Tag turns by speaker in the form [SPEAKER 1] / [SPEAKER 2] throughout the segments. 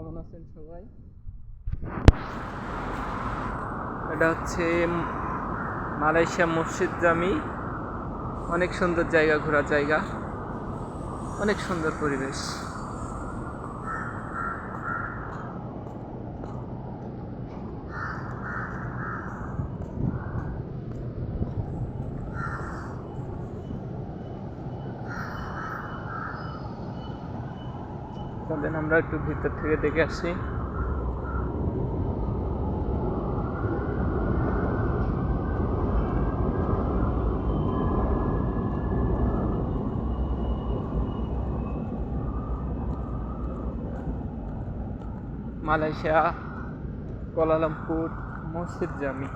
[SPEAKER 1] কেমন আছেন সবাই? এটা হচ্ছে মালয়েশিয়া মসজিদ জামি। অনেক সুন্দর জায়গা, ঘোরার জায়গা, অনেক সুন্দর পরিবেশ। চলেন আমরা একটু ভিতর থেকে দেখে আসি। মালয়েশিয়া কুয়ালালামপুর মসজিদ জামি।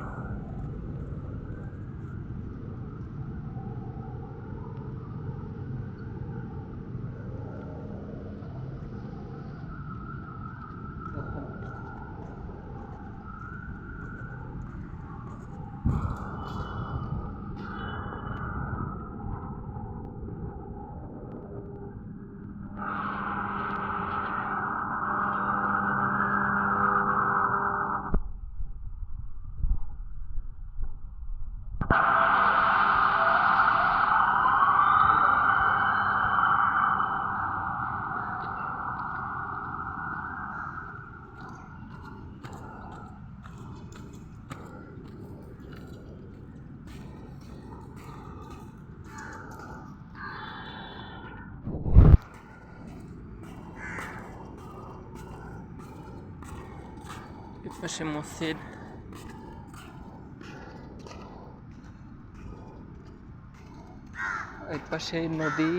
[SPEAKER 1] পাশে মসজিদ, এই পাশে নদী,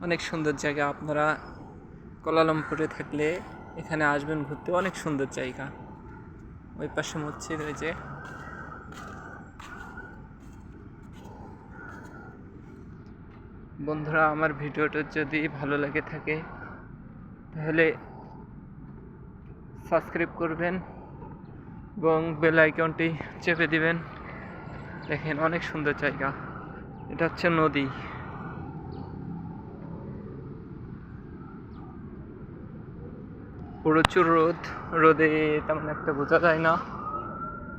[SPEAKER 1] অনেক সুন্দর জায়গা। আপনারা কুয়ালালামপুরে থাকলে এখানে আসবেন ঘুরতে, অনেক সুন্দর জায়গা। ওই পাশে মসজিদ। ওই যে বন্ধুরা, আমার ভিডিওটা যদি ভালো লাগে থাকে তাহলে সাবস্ক্রাইব করবেন এবং বেল আইকনটি চেপে দিবেন। দেখেন অনেক সুন্দর জায়গা। এটা হচ্ছে নদী। প্রচুর রোদ, রোদে তেমন একটা বোঝা যায় না।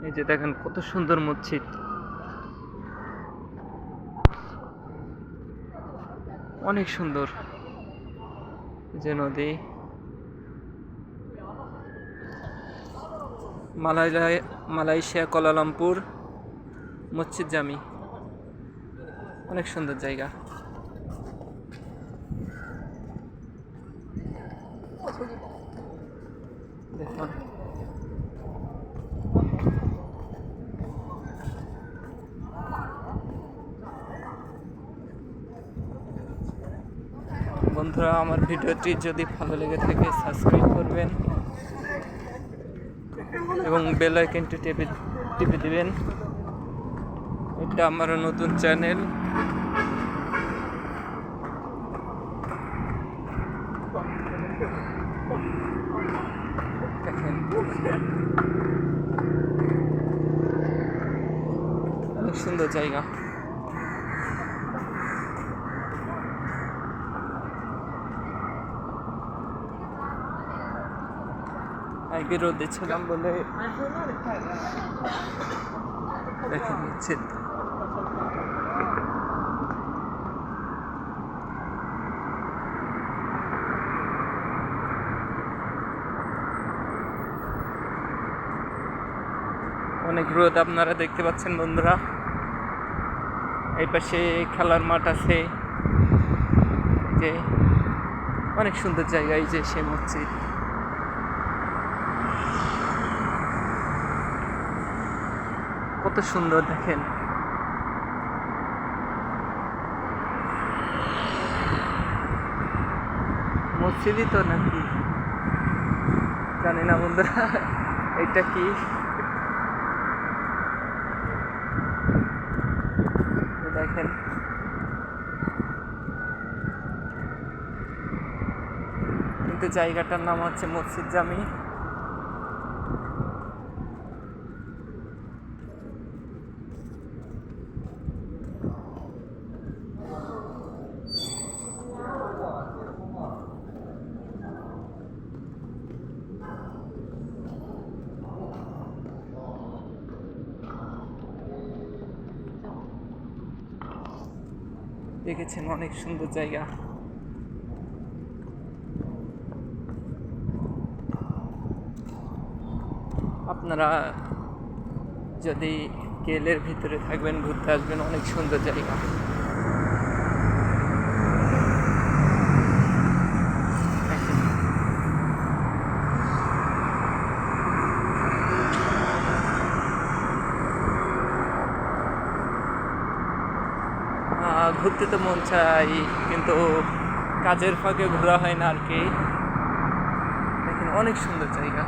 [SPEAKER 1] এই যে দেখেন কত সুন্দর মসজিদ, অনেক সুন্দর। যে নদী, মালয়েশিয়া কুয়ালালামপুর মসজিদ জামি, অনেক সুন্দর জায়গা। দেখুন বন্ধুরা, আমার ভিডিওটি যদি ভালো লেগে থাকে সাবস্ক্রাইব করবেন এবং বেল আইকনটি টিপে দিবেন। এটা আমার নতুন চ্যানেল। দেখেন অনেক সুন্দর জায়গা। আগে রোদে ছিলাম বলে দেখেন মসজিদ। অনেক রোদ আপনারা দেখতে পাচ্ছেন বন্ধুরা। এই পাশে খেলার মাঠ আছে, যে অনেক সুন্দর জায়গা। এই যে সে মসজিদ, কত সুন্দর দেখেন। মসজিদই তো নাকি জানি না বন্ধুরা, এটা কি দেখেন। কিন্তু জায়গাটার নাম হচ্ছে মসজিদ জামি। দেখেছেন, অনেক সুন্দর জায়গা। আপনারা যদি কেলের ভিতরে থাকবেন, ঘুরতে আসবেন, অনেক সুন্দর জায়গা। ঘুরতে তো মন চাই, কিন্তু কাজের ফাঁকে ঘোরা হয় না আর কি। দেখেন, অনেক সুন্দর জায়গা।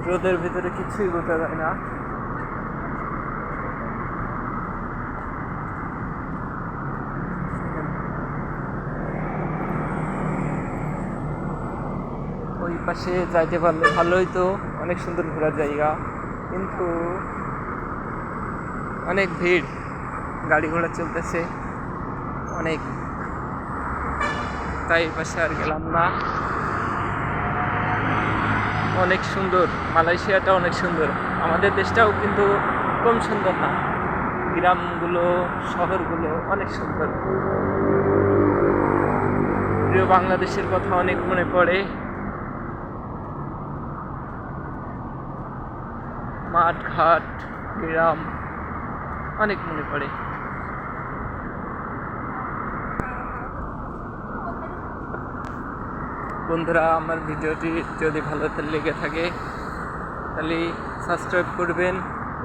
[SPEAKER 1] রোদের ভিতরে কিছুই বোঝা যায় না। ওই পাশে যাইতে পারলে ভালোই, তো অনেক সুন্দর ঘোরার জায়গা, কিন্তু অনেক ভিড়, গাড়ি ঘোড়া চলতেছে অনেক, তাই পাশে আর গেলাম না। অনেক সুন্দর, মালয়েশিয়াটা অনেক সুন্দর। আমাদের দেশটাও কিন্তু কম সুন্দর না, গ্রামগুলো, শহরগুলো অনেক সুন্দর। প্রিয় বাংলাদেশের কথা অনেক মনে পড়ে। মাঠ ঘাট, গ্রাম অনেক মনে পড়ে। বন্ধুরা, আমার ভিডিওটি যদি ভালো লেগে থাকে তাহলে সাবস্ক্রাইব করবেন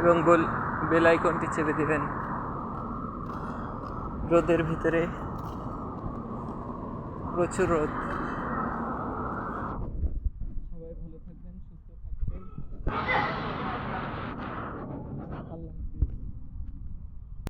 [SPEAKER 1] এবং বেল আইকনটি চেপে দেবেন। রোদের ভিতরে প্রচুর রোদ। সবাই ভালো থাকবেন, সুস্থ থাকবেন।